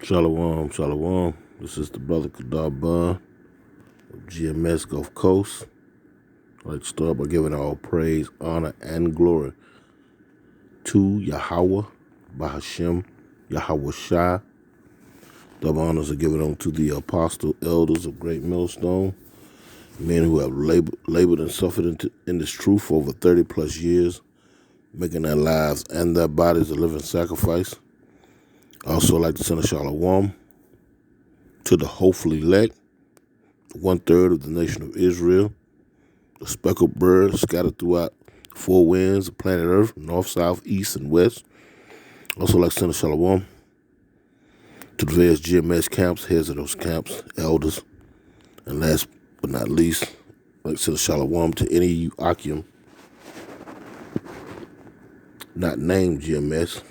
Shalom, shalom. This is the brother Kadar of GMS Gulf Coast. I'd like to start by giving all praise, honor, and glory to Yahweh, Bahashem, Yahweh Shai. Double honors are given unto the apostle elders of Great Millstone, men who have labored and suffered in this truth for over 30 plus years, making their lives and their bodies a living sacrifice. I also like to send a shalom to the hopeful elect, 1/3 of the nation of Israel, the speckled birds scattered throughout four winds of planet Earth, north, south, east, and west. Also like to send a shalom to the various GMS camps, heads of those camps, elders, and last but not least, I'd like to send a shalom to any of you Akim not named GMS,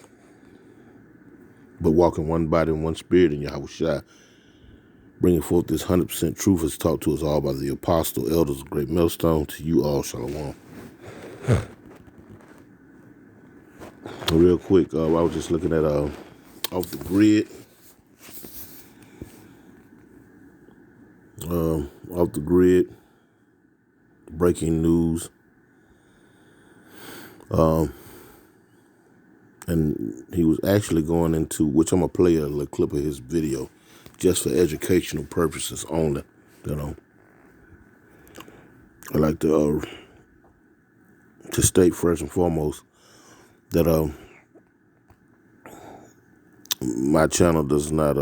but walking one body and one spirit in Yahweh Shai, bringing forth this 100% truth as taught to us all by the apostle elders of Great Millstone. To you all, shalom. Real quick, I was just looking at Off the Grid. Off the Grid, breaking news. And he was actually going into, which I'm going to play a little clip of his video, just for educational purposes only, you know. I like to state first and foremost that my channel does not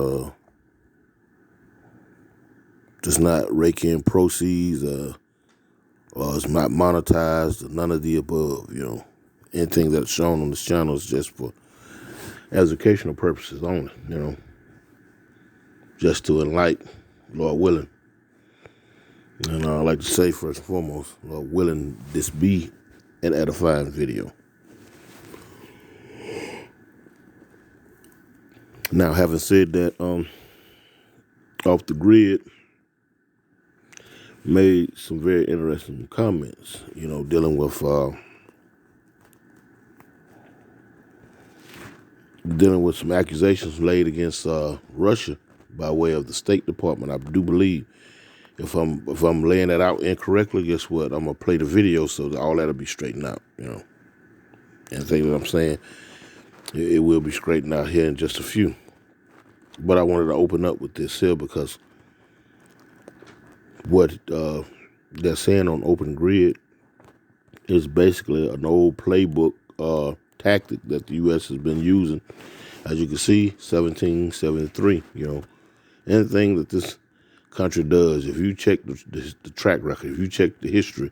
rake in proceeds, or it's not monetized, or none of the above, you know. Anything that's shown on this channel is just for educational purposes only, you know. Just to enlighten, Lord willing. And I'd like to say first and foremost, Lord willing, this be an edifying video. Now, having said that, Off the Grid made some very interesting comments, you know, dealing with some accusations laid against Russia by way of the State Department. I do believe if I'm laying that out incorrectly, guess what? I'm gonna play the video so that all that'll be straightened out, you know. And the thing that I'm saying, it will be straightened out here in just a few. But I wanted to open up with this here because what they're saying on Open Grid is basically an old playbook tactic that the U.S. has been using. As you can see, 1773, you know. Anything that this country does, if you check the track record, if you check the history,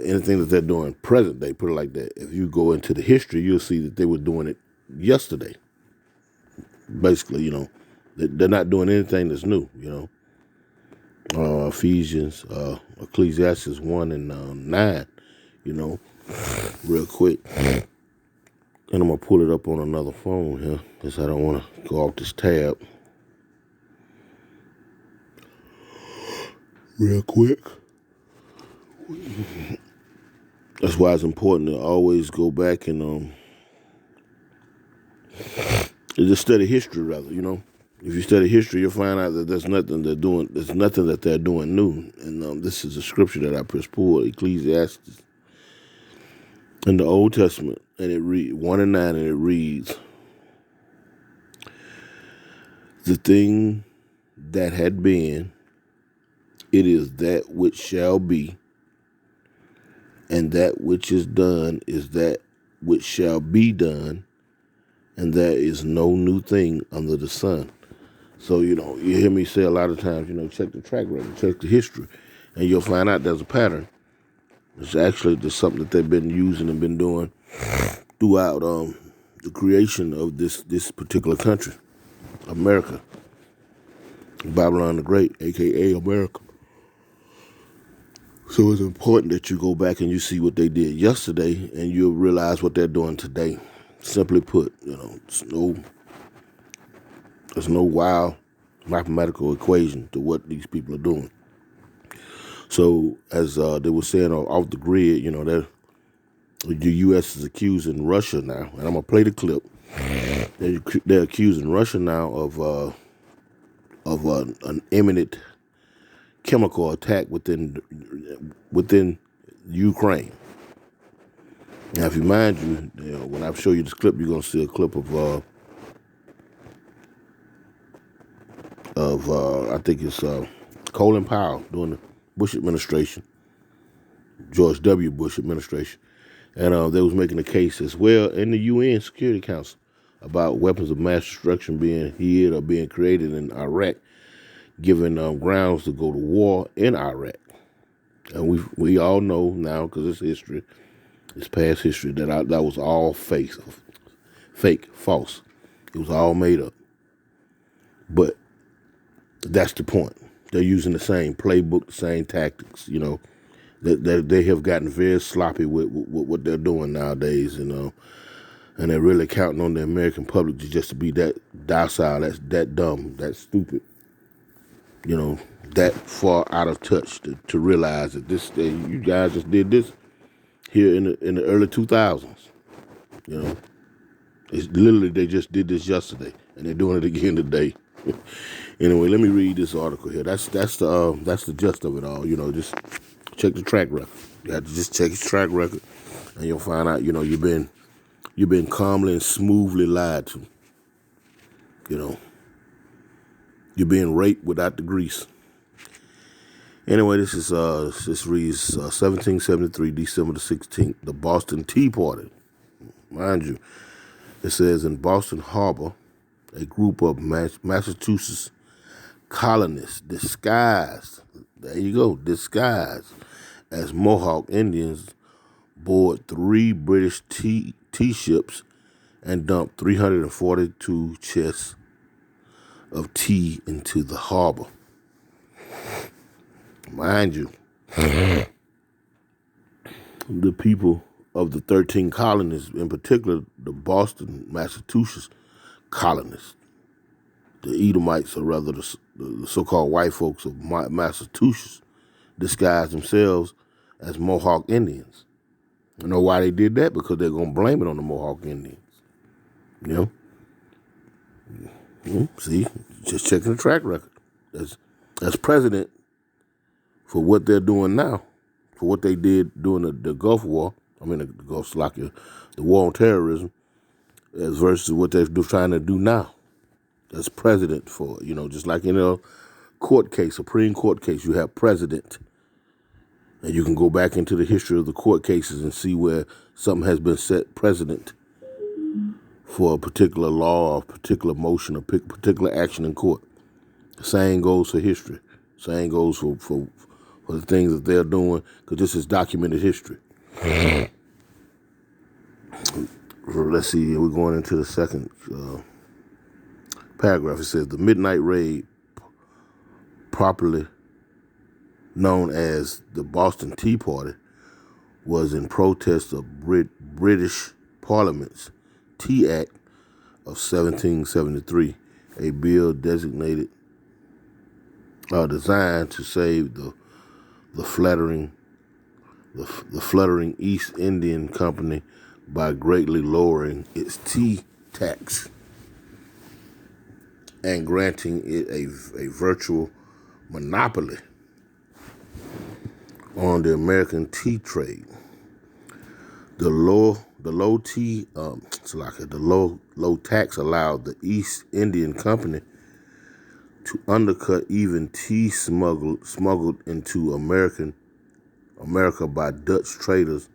anything that they're doing present day, put it like that, if you go into the history, you'll see that they were doing it yesterday. Basically, you know, they're not doing anything that's new, you know. Ephesians, Ecclesiastes 1 and 9, you know, real quick. And I'm going to pull it up on another phone here because I don't want to go off this tab. Real quick. That's why it's important to always go back and just study history, rather, you know. If you study history, you'll find out that there's nothing that they're doing new. And this is a scripture that I just pulled, Ecclesiastes, in the Old Testament, and it reads 1 and 9, and it reads, "The thing that had been, it is that which shall be, and that which is done is that which shall be done, and there is no new thing under the sun." So, you know, you hear me say a lot of times, you know, check the track record, check the history, and you'll find out there's a pattern. It's actually just something that they've been using and been doing throughout the creation of this particular country, America, Babylon the Great, a.k.a. America. So it's important that you go back and you see what they did yesterday, and you'll realize what they're doing today. Simply put, you know, there's no wild mathematical equation to what these people are doing. So as they were saying Off the Grid, you know, the U.S. is accusing Russia now, and I'm going to play the clip. They're accusing Russia now of an imminent chemical attack within Ukraine. Now, if you mind you, when I show you this clip, you're gonna see a clip of I think it's Colin Powell during the Bush administration, George W. Bush administration, and they was making a case as well in the UN Security Council about weapons of mass destruction being hid or being created in Iraq, giving grounds to go to war in Iraq. And we all know now, because it's history, it's past history, that that was all fake, false. It was all made up. But that's the point. They're using the same playbook, the same tactics. They have gotten very sloppy with what they're doing nowadays. And they're really counting on the American public just to be that docile, that dumb, that stupid. That far out of touch to realize that you guys just did this here in the early 2000s. It's literally they just did this yesterday, and they're doing it again today. Anyway, let me read this article here. That's the gist of it all. Just check the track record. You have to just check his track record, and you'll find out. You've been calmly and smoothly lied to. You're being raped without the grease. Anyway, this reads 1773, December the 16th, the Boston Tea Party. Mind you, it says in Boston Harbor, a group of Massachusetts colonists disguised as Mohawk Indians board 3 British tea ships and dumped 342 chests of tea into the harbor. Mind you, the people of the 13 colonies, in particular the Boston, Massachusetts colonists, the Edomites, or rather the so-called white folks of Massachusetts, disguised themselves as Mohawk Indians. You know why they did that? Because they're going to blame it on the Mohawk Indians. See, just checking the track record. That's precedent for what they're doing now, for what they did during the Gulf War. The war on terrorism, as versus what they're trying to do now. That's precedent for it. Just like in a court case, Supreme Court case, you have precedent. And you can go back into the history of the court cases and see where something has been set precedent for a particular law, or particular motion, or particular action in court. The same goes for history. Same goes for the things that they're doing, because this is documented history. Let's see, we're going into the second paragraph. It says, the Midnight Raid, properly known as the Boston Tea Party, was in protest of British Parliament's Tea Act of 1773, a bill designed to save the fluttering East Indian Company by greatly lowering its tea tax and granting it a virtual monopoly on the American tea trade. The low tax allowed the East Indian Company to undercut even tea smuggled into America by Dutch traders,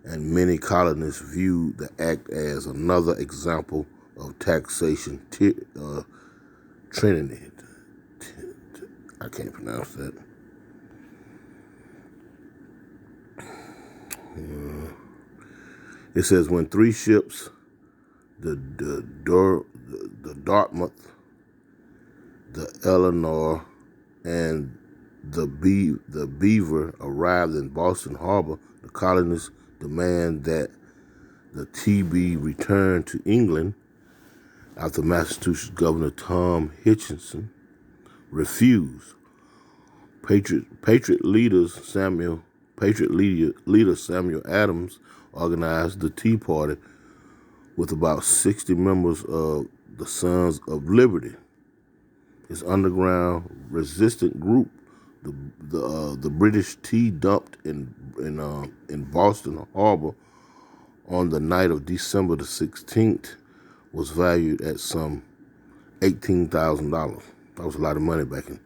and many colonists viewed the act as another example of taxation tyranny. I can't pronounce that. It says when 3 ships, the Dartmouth, the Eleanor, and the Beaver arrived in Boston Harbor, the colonists demand that the tea be returned to England after Massachusetts Governor Tom Hutchinson refused. Patriot leader Samuel Adams organized the Tea Party, with about 60 members of the Sons of Liberty. This underground resistant group, the British tea dumped in Boston Harbor on the night of December the 16th was valued at some $18,000. That was a lot of money back in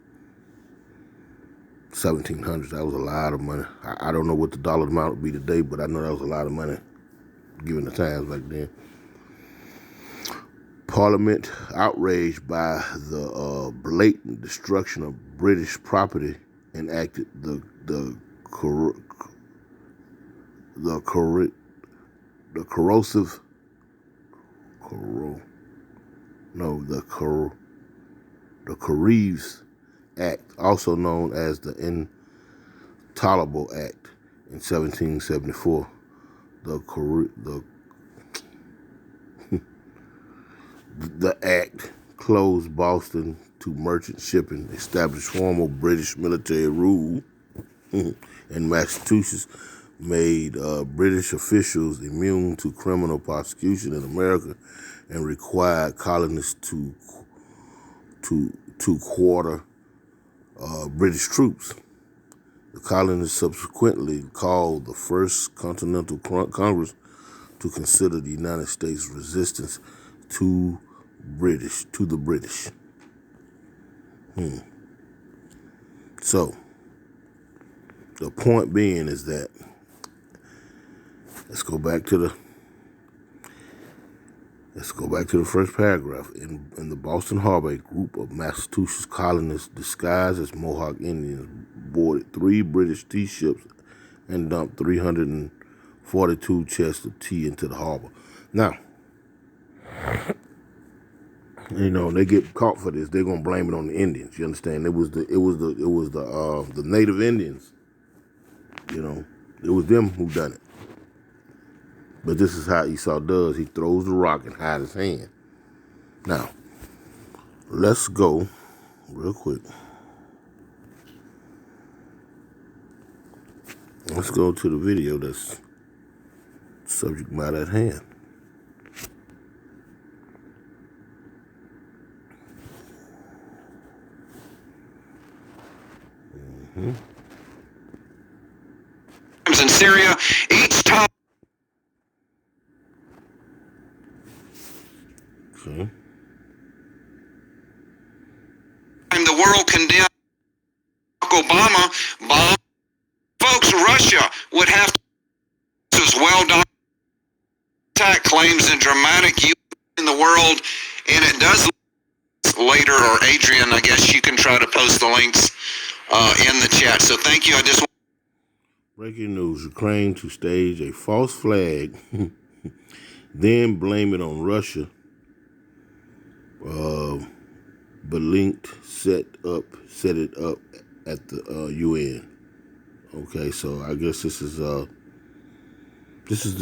1700s. That was a lot of money. I don't know what the dollar amount would be today, but I know that was a lot of money given the times back then. Parliament, outraged by the blatant destruction of British property, enacted the Carews Act, also known as the Intolerable Act, in 1774. The act closed Boston to merchant shipping, established formal British military rule in Massachusetts, made British officials immune to criminal prosecution in America, and required colonists to quarter British troops. The colonists subsequently called the First Continental Congress to consider the United States' resistance to the British. So, the point being is that, let's go back to the first paragraph. In the Boston Harbor, a group of Massachusetts colonists disguised as Mohawk Indians boarded 3 British tea ships and dumped 342 chests of tea into the harbor. Now, they get caught for this, they're gonna blame it on the Indians. You understand? It was the native Indians. It was them who done it. But this is how Esau does. He throws the rock and hides his hand. Now, let's go real quick. Let's go to the video that's subject matter at hand. In Syria, each time. Okay. The world condemned Obama bomb. Folks, Russia would have to as well done attack claims and dramatic use in the world, and it does later. Or Adrian, I guess you can try to post the links in the chat. So thank you. Breaking news: Ukraine to stage a false flag, then blame it on Russia. Blinken set it up at the UN. Okay, so I guess this is the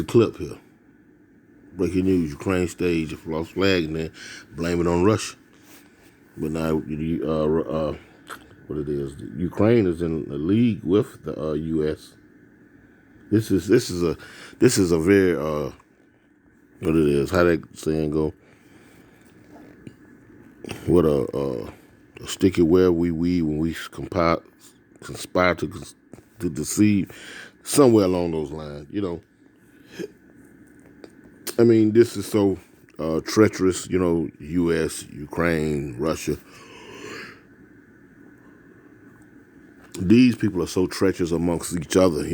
clip here. Breaking news: Ukraine staged a false flag and then blame it on Russia. But now, what it is? Ukraine is in a league with the U.S. This is a very what it is? How that saying go? What a sticky web we weave when we conspire to deceive, somewhere along those lines. I mean, this is so treacherous. U.S., Ukraine, Russia. These people are so treacherous amongst each other.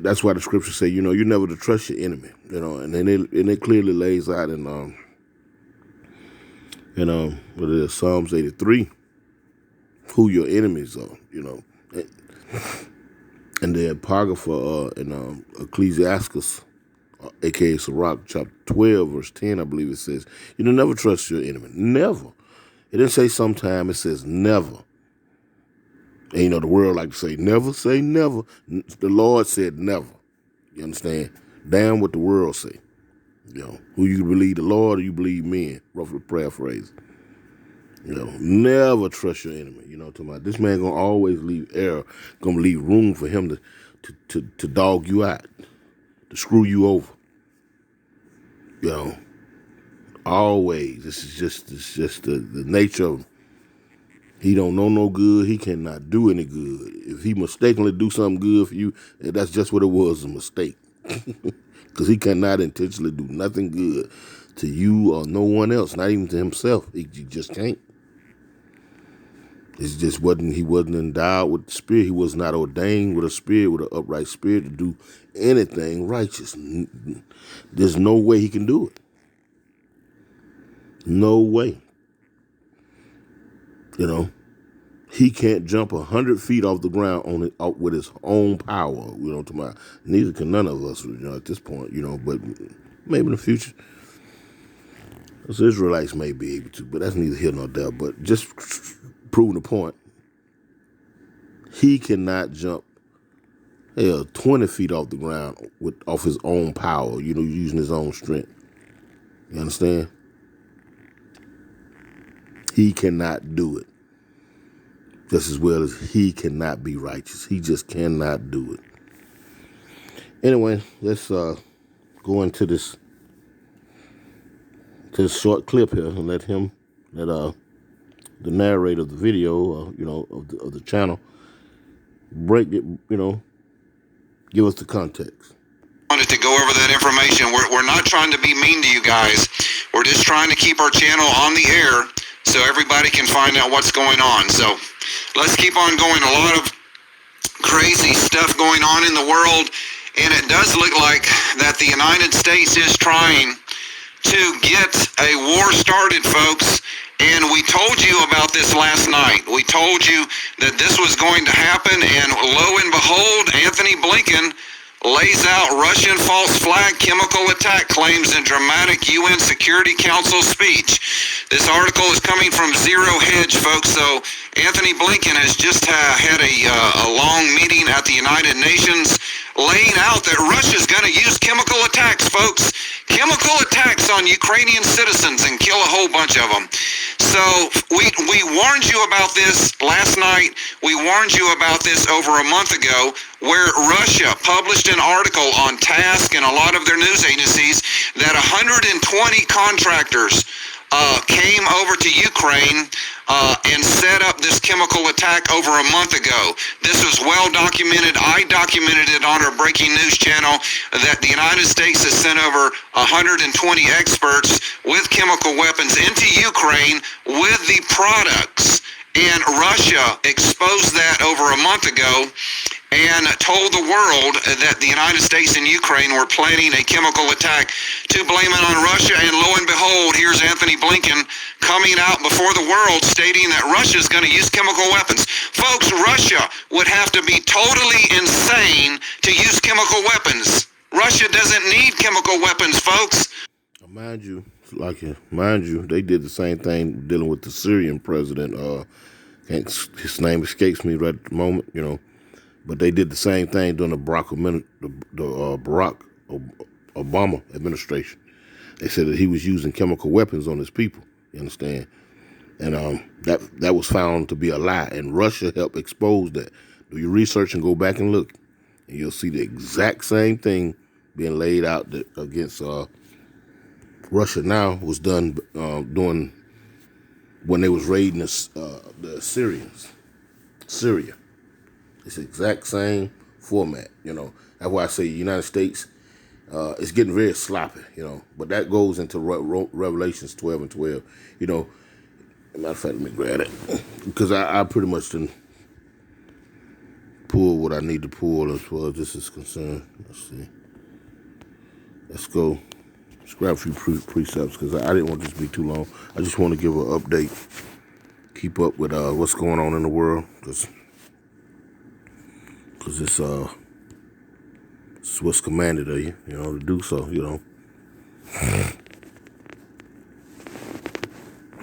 That's why the scriptures say, you're never to trust your enemy. And then it clearly lays out in what it is, Psalms 83, who your enemies are. And the Apocrypha in Ecclesiastes, aka Sirach, chapter 12, verse 10, I believe it says, never trust your enemy. Never. It didn't say sometime, it says never. And the world like to say never. The Lord said never. You understand? Damn what the world say. Who you believe, the Lord or you believe men, roughly paraphrase. Never trust your enemy. Talking about this man gonna always leave gonna leave room for him to dog you out, to screw you over. You know, always. It's just the nature of him. He don't know no good. He cannot do any good. If he mistakenly do something good for you, that's just what it was, a mistake. Because he cannot intentionally do nothing good to you or no one else, not even to himself. He just can't. It's just he wasn't endowed with the spirit. He was not ordained with a spirit, with an upright spirit to do anything righteous. There's no way he can do it. No way. You know, he can't jump 100 feet off the ground out with his own power. You know, neither can none of us. You know, at this point. You know, but maybe in the future, us Israelites may be able to. But that's neither here nor there. But just proving the point, he cannot jump 20 feet off the ground off his own power. You know, using his own strength. You understand? He cannot do it. Just as well as he cannot be righteous. He just cannot do it. Anyway, let's go into this short clip here and let the narrator of the video, of the channel, break it, give us the context. Wanted to go over that information. We're not trying to be mean to you guys. We're just trying to keep our channel on the air so everybody can find out what's going on. So let's keep on going. A lot of crazy stuff going on in the world, and it does look like that the United States is trying to get a war started, folks. And we told you about this last night. We told you that this was going to happen, and lo and behold, Anthony Blinken lays out Russian false flag chemical attack claims in dramatic UN Security Council speech. This article is coming from Zero Hedge, folks. So Anthony Blinken has just had a long meeting at the United Nations laying out that Russia's going to use chemical attacks, folks. Chemical attacks on Ukrainian citizens and kill a whole bunch of them. So we warned you about this last night. We warned you about this over a month ago, where Russia published an article on TASS and a lot of their news agencies that 120 contractors came over to Ukraine and set up this chemical attack over a month ago. This was well documented. I documented it on our breaking news channel that the United States has sent over 120 experts with chemical weapons into Ukraine with the products. And Russia exposed that over a month ago and told the world that the United States and Ukraine were planning a chemical attack to blame it on Russia. And lo and behold, here's Anthony Blinken coming out before the world stating that Russia is going to use chemical weapons. Folks, Russia would have to be totally insane to use chemical weapons. Russia doesn't need chemical weapons, folks. Mind you, they did the same thing dealing with the Syrian president. His name escapes me right at the moment, but they did the same thing during the Barack Obama administration. They said that he was using chemical weapons on his people. You understand? And that was found to be a lie, and Russia helped expose that. Do your research and go back and look, and you'll see the exact same thing being laid out against Russia now was done during when they was raiding the Syria. It's the exact same format, That's why I say the United States is getting very sloppy, But that goes into Revelations 12 and 12, Matter of fact, let me grab it. Because I pretty much didn't pull what I need to pull as far as this is concerned. Let's see. Let's go. Let's grab a few precepts because I didn't want this to be too long. I just want to give an update. Keep up with what's going on in the world. Because it's what's commanded of you, to do so,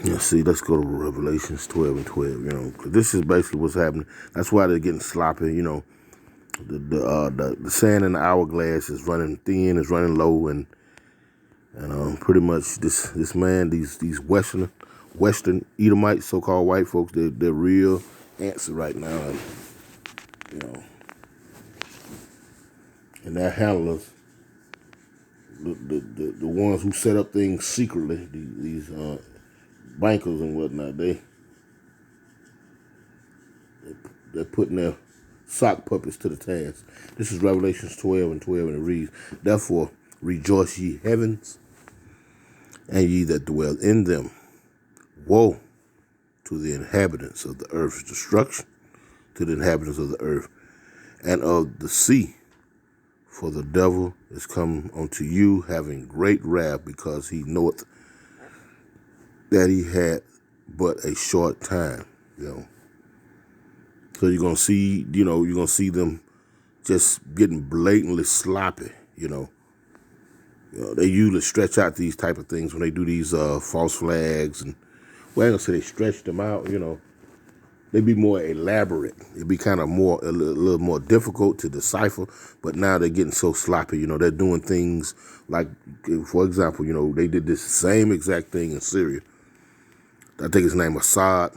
Yeah, see, let's go to Revelations 12 and 12, Cause this is basically what's happening. That's why they're getting sloppy, The sand in the hourglass is running thin, is running low, and pretty much this man, these Western Edomites, so-called white folks, they're real antsy right now, and their handlers the ones who set up things secretly, these bankers and whatnot, they're putting their sock puppets to the task. This is Revelations 12:12, and it reads, "Therefore rejoice, ye heavens, and ye that dwell in them. Woe to the inhabitants of the earth's destruction, to the inhabitants of the earth and of the sea. For the devil is come unto you, having great wrath, because he knoweth that he had but a short time." So you're gonna see, you're gonna see them just getting blatantly sloppy. They usually stretch out these type of things when they do these false flags, and well, I ain't gonna say they stretch them out. They be more elaborate. It'd be kind of a little more difficult to decipher. But now they're getting so sloppy. They're doing things like, for example, they did this same exact thing in Syria. I think his name Assad,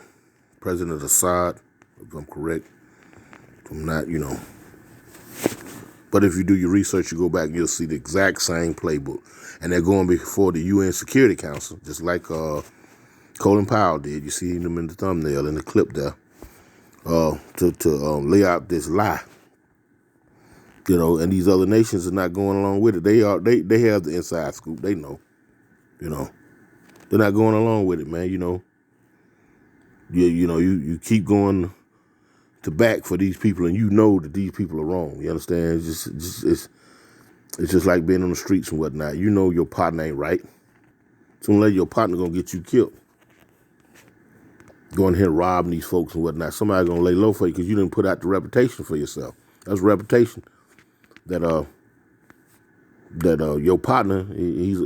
President Assad, if I'm correct. If I'm not, But if you do your research, you go back and you'll see the exact same playbook. And they're going before the UN Security Council, just like Colin Powell did. You see him in the thumbnail, in the clip there, to lay out this lie. And these other nations are not going along with it. They have the inside scoop. They know. They're not going along with it, man. You keep going to back for these people, and you know that these people are wrong. You understand? It's just like being on the streets and whatnot. You know your partner ain't right. Sooner or later, your partner gonna get you killed. Going here robbing these folks and whatnot. Somebody gonna lay low for you because you didn't put out the reputation for yourself. That's a reputation that your partner, he's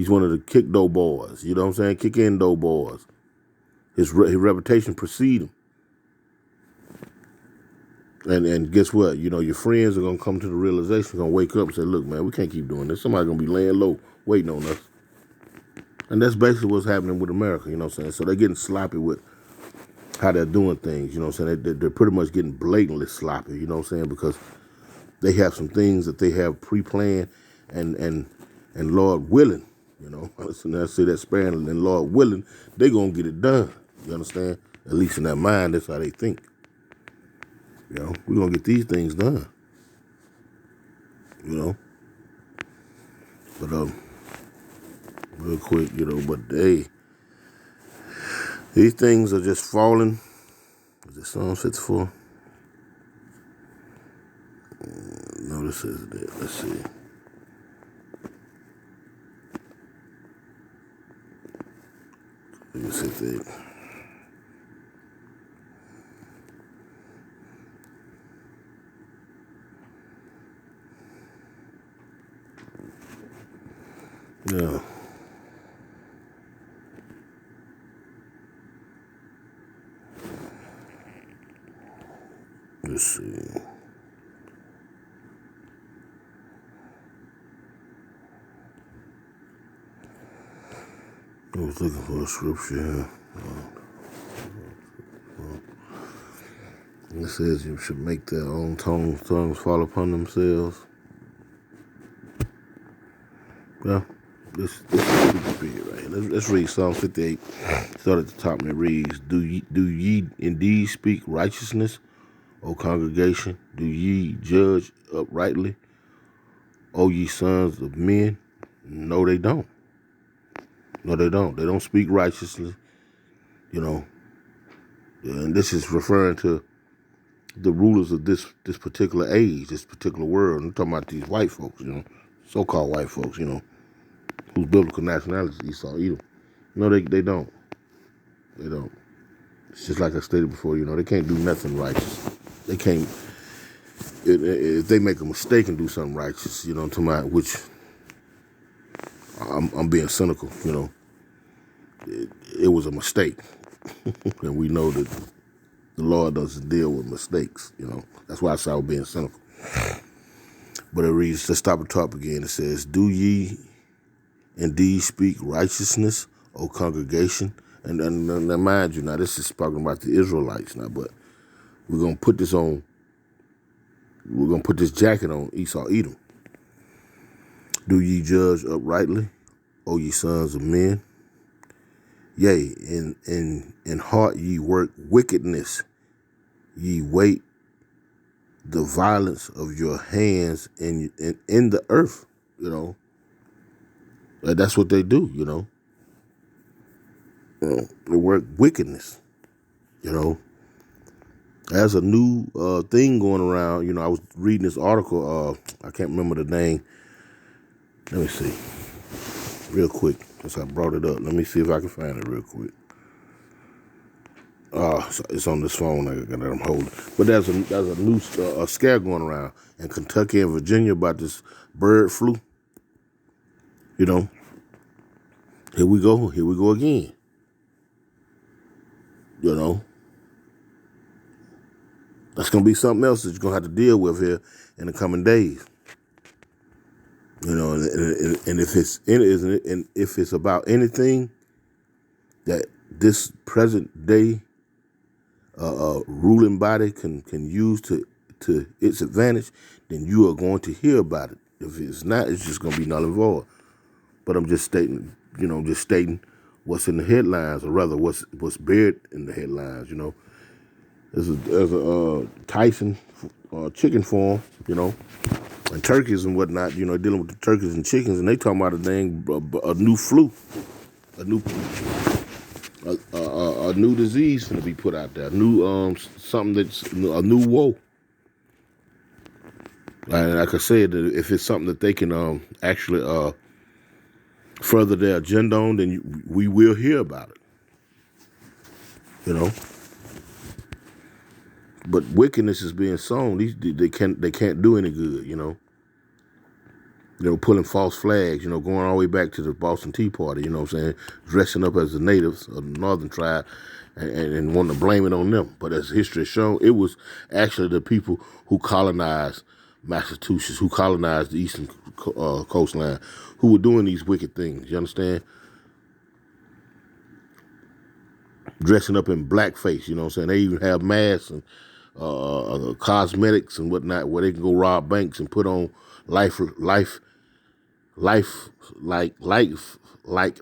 one of the kick door boys. You know what I'm saying? Kick in door boys. His reputation precede him. And guess what? Your friends are going to come to the realization, going to wake up and say, look, man, we can't keep doing this. Somebody's going to be laying low, waiting on us. And that's basically what's happening with America, you know what I'm saying? So they're getting sloppy with how they're doing things, you know what I'm saying? They're pretty much getting blatantly sloppy, you know what I'm saying? Because they have some things that they have pre-planned and Lord willing, I say that sparingly, and Lord willing, they're going to get it done, you understand? At least in their mind, that's how they think. We're going to get these things done. But, real quick, but these things are just falling. Is this Psalm 54? No, this isn't it. Let's see. Let me see that. Yeah. Let's see. I was looking for a scripture here. It says you should make their own tongues fall upon themselves. Yeah. This is stupid right here. Let's read Psalm 58. Start at the top and it reads, Do ye indeed speak righteousness, O congregation? Do ye judge uprightly, O ye sons of men? No, they don't. No, they don't. They don't speak righteously, And this is referring to the rulers of this particular age, this particular world. I'm talking about these white folks, so-called white folks, whose biblical nationality is Esau, Edom. No, they don't. They don't. It's just like I stated before, they can't do nothing righteous. They can't, if they make a mistake and do something righteous, to my, which I'm being cynical, it was a mistake. And we know that the Lord doesn't deal with mistakes, That's why I said I was being cynical. But it reads, let's stop and talk again. It says, Do ye indeed speak righteousness, O congregation? And mind you, now this is talking about the Israelites now, but we're going to put this jacket on Esau, Edom. Do ye judge uprightly, O ye sons of men? Yea, in heart ye work wickedness. Ye wait the violence of your hands in the earth. You know, and that's what they do. You know, they work wickedness. You know, there's a new thing going around. You know, I was reading this article. I can't remember the name. Let me see, real quick, since I brought it up. Let me see if I can find it real quick. So it's on this phone that I'm holding. But there's a new scare going around in Kentucky and Virginia about this bird flu. You know, here we go again. You know, that's gonna be something else that you're gonna have to deal with here in the coming days. You know, and if it's about anything that this present day ruling body can use to its advantage, then you are going to hear about it. If it's not, it's just going to be null and void. But I'm just stating, what's in the headlines, or rather, what's buried in the headlines. You know, there's a Tyson chicken farm, you know, and turkeys and whatnot. You know, dealing with the turkeys and chickens, and they talking about a new flu, a new disease going to be put out there, new something that's a new woe. And like I said, if it's something that they can actually further their agenda on, then we will hear about it. You know, but wickedness is being sown. They can't do any good. You know, they were pulling false flags. You know, going all the way back to the Boston Tea Party. You know what I'm saying? Dressing up as the natives of the northern tribe and wanting to blame it on them. But as history has shown, it was actually the people who colonized Massachusetts, who colonized the eastern coastline, who were doing these wicked things. You understand? Dressing up in blackface, you know what I'm saying? They even have masks and cosmetics and whatnot where they can go rob banks and put on life like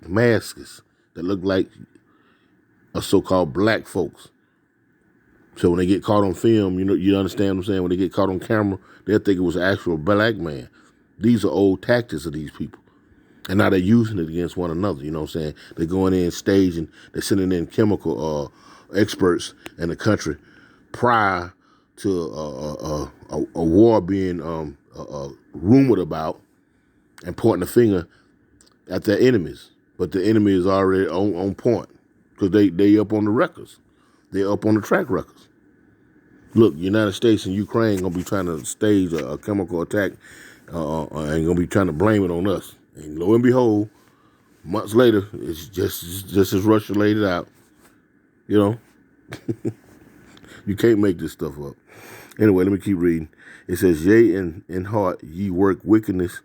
masks that look like a so-called black folks. So when they get caught on film, you understand what I'm saying? When they get caught on camera, they'll think it was an actual black man. These are old tactics of these people. And now they're using it against one another, you know what I'm saying? They're going in staging, they're sending in chemical experts in the country prior to a war being rumored about, and pointing the finger at their enemies. But the enemy is already on point because they up on the records. They're up on the track records. Look, United States and Ukraine going to be trying to stage a chemical attack and going to be trying to blame it on us. And lo and behold, months later, it's just as Russia laid it out. You know, you can't make this stuff up. Anyway, let me keep reading. It says, yea, in heart ye work wickedness,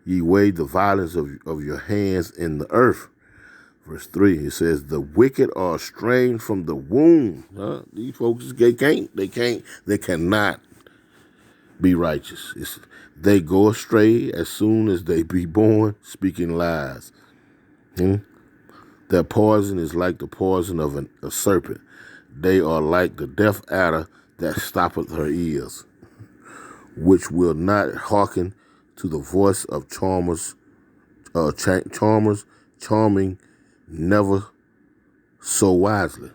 ye weigh the violence of your hands in the earth. Verse 3, it says, the wicked are estranged from the womb. These folks, they cannot be righteous. They go astray as soon as they be born, speaking lies. Their poison is like the poison of a serpent. They are like the deaf adder that stoppeth her ears, which will not hearken to the voice of charmers, charming never so wisely.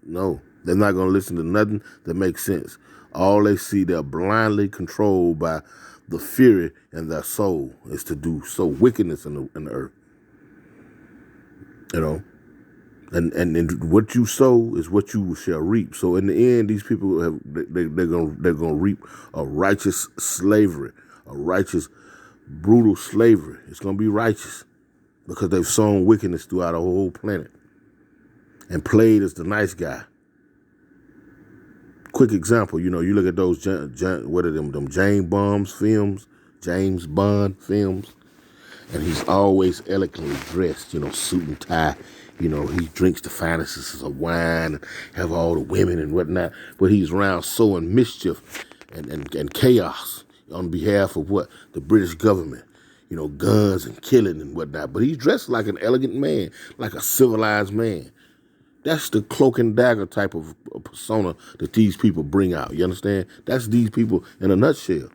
No, they're not going to listen to nothing that makes sense. All they see, they're blindly controlled by the fury in their soul is to do so wickedness in the earth. You know, and what you sow is what you shall reap. So in the end, these people they're gonna reap a righteous slavery, a righteous brutal slavery. It's gonna be righteous because they've sown wickedness throughout the whole planet and played as the nice guy. Quick example, you look at those them James Bond films, and he's always elegantly dressed, suit and tie. He drinks the finest of wine and have all the women and whatnot, but he's around sowing mischief and chaos on behalf of what? The British government. guns and killing and whatnot. But he's dressed like an elegant man, like a civilized man. That's the cloak and dagger type of persona that these people bring out. You understand? That's these people in a nutshell.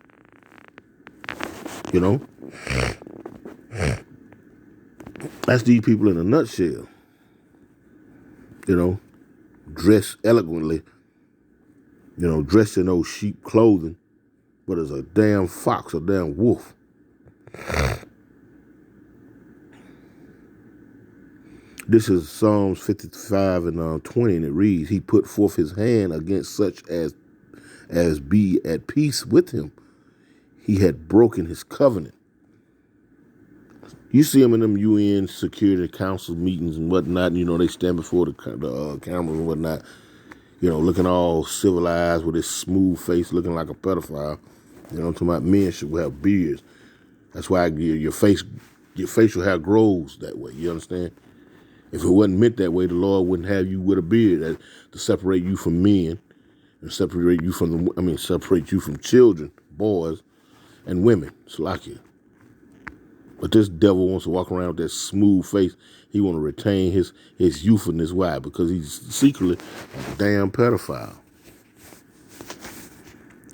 That's these people in a nutshell. Dressed elegantly, dressed in those sheep clothing, but as a damn fox, a damn wolf. This is Psalms 55 and 20, and it reads, "He put forth his hand against such as be at peace with him. He had broken his covenant." You see them in them UN Security Council meetings and whatnot. They stand before the cameras and whatnot. Looking all civilized with his smooth face, looking like a pedophile. I'm talking about men should have beards. That's why your facial hair grows that way. You understand? If it wasn't meant that way, the Lord wouldn't have you with a beard to separate you from men and separate you from children, boys, and women. It's like it. But this devil wants to walk around with that smooth face. He want to retain his youthfulness. Why? Because he's secretly a damn pedophile.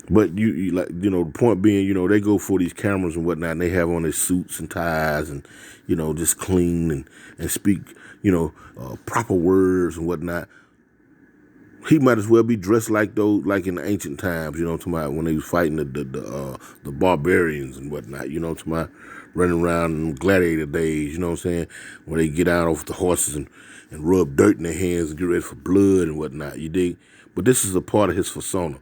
But the point being, they go for these cameras and whatnot, and they have on their suits and ties and, just clean and speak, proper words and whatnot. He might as well be dressed like those, like in the ancient times, when they was fighting the barbarians and whatnot, running around in gladiator days, where they get out off the horses and rub dirt in their hands and get ready for blood and whatnot, you dig? But this is a part of his persona.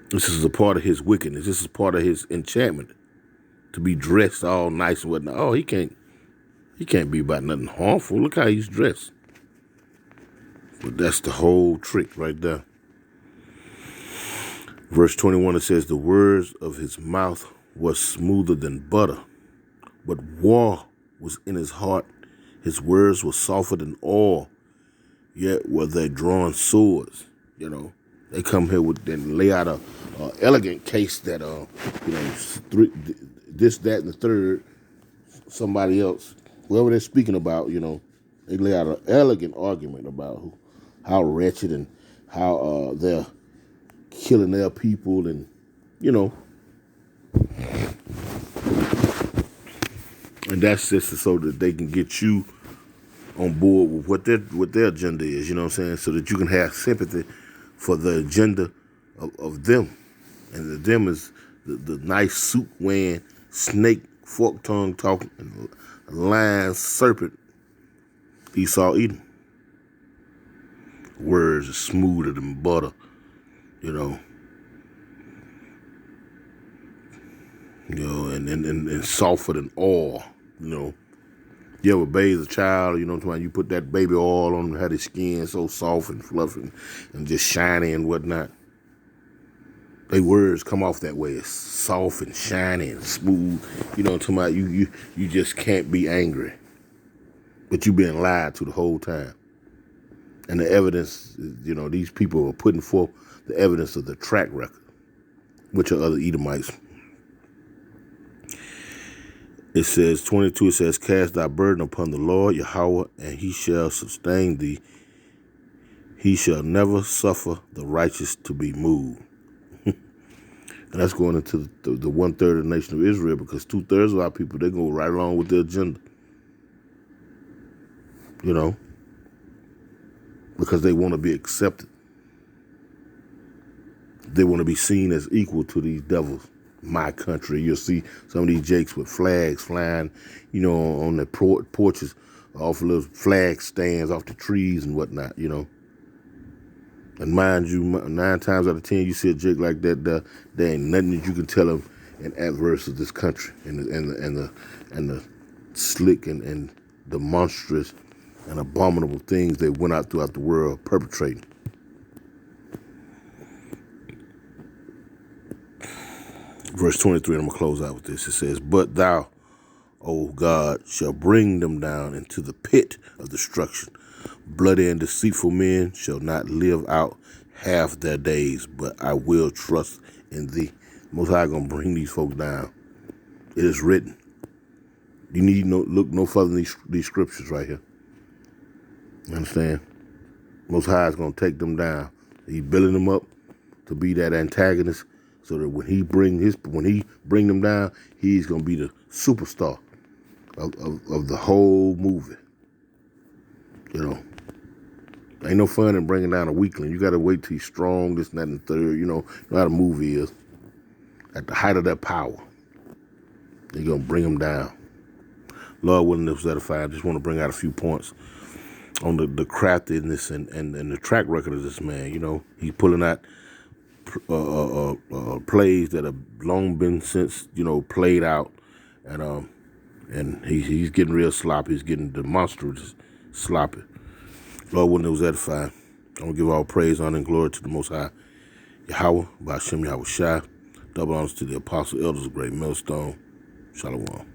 This is a part of his wickedness. This is part of his enchantment, to be dressed all nice and whatnot. Oh, he can't be about nothing harmful. Look how he's dressed. But that's the whole trick right there. Verse 21, it says, "The words of his mouth was smoother than butter, but war was in his heart. His words were softer than oil, yet were they drawn swords." They come here and lay out a elegant case that this, that, and the third. Somebody else, whoever they're speaking about, they lay out an elegant argument about how wretched and how they're killing their people, and and that's just so that they can get you on board with what their agenda is. You know what I'm saying? So that you can have sympathy for the agenda of them, and the them is the nice suit wearing, snake, fork tongue talking, and lion serpent Esau Edom. Words are smoother than butter, and softer than oil, You ever bathe a child, you put that baby oil on them, have their skin so soft and fluffy and just shiny and whatnot. They words come off that way. It's soft and shiny and smooth. You just can't be angry. But you've been lied to the whole time. And the evidence, these people are putting forth the evidence of the track record, which are other Edomites. It says, 22, it says, "Cast thy burden upon the Lord, Yahweh, and he shall sustain thee. He shall never suffer the righteous to be moved." And that's going into the 1/3 of the nation of Israel, because 2/3 of our people, they go right along with their agenda. Because they want to be accepted. They want to be seen as equal to these devils. My country. You'll see some of these jakes with flags flying, on their porches, off of little flag stands off the trees and whatnot, And mind you, 9 times out of 10, you see a jake like that, there ain't nothing that you can tell them in adverse of this country and the slick and the monstrous and abominable things they went out throughout the world perpetrating. Verse 23, I'm going to close out with this. It says, "But thou, O God, shall bring them down into the pit of destruction. Bloody and deceitful men shall not live out half their days, but I will trust in thee." Most High going to bring these folks down. It is written. You need look no further than these scriptures right here. You understand? Most High is going to take them down. He's building them up to be that antagonist, so that when he bring them down, he's going to be the superstar of the whole movie. You know, ain't no fun in bringing down a weakling. You got to wait till he's strong, this and that and the third. You know how the movie is. At the height of their power, they're going to bring them down. Lord willing, this was edified. I just want to bring out a few points on the craftiness and the track record of this man. You know, he's pulling out plays that have long been since, you know, played out, and he's getting real sloppy. He's getting demonstrative sloppy. Lord willing, it was edified. I'm gonna give all praise, honor, and glory to the Most High Yahweh, Ba'ashem Yahweh Shai. Double honors to the apostle elders of Great Millstone. Shalom.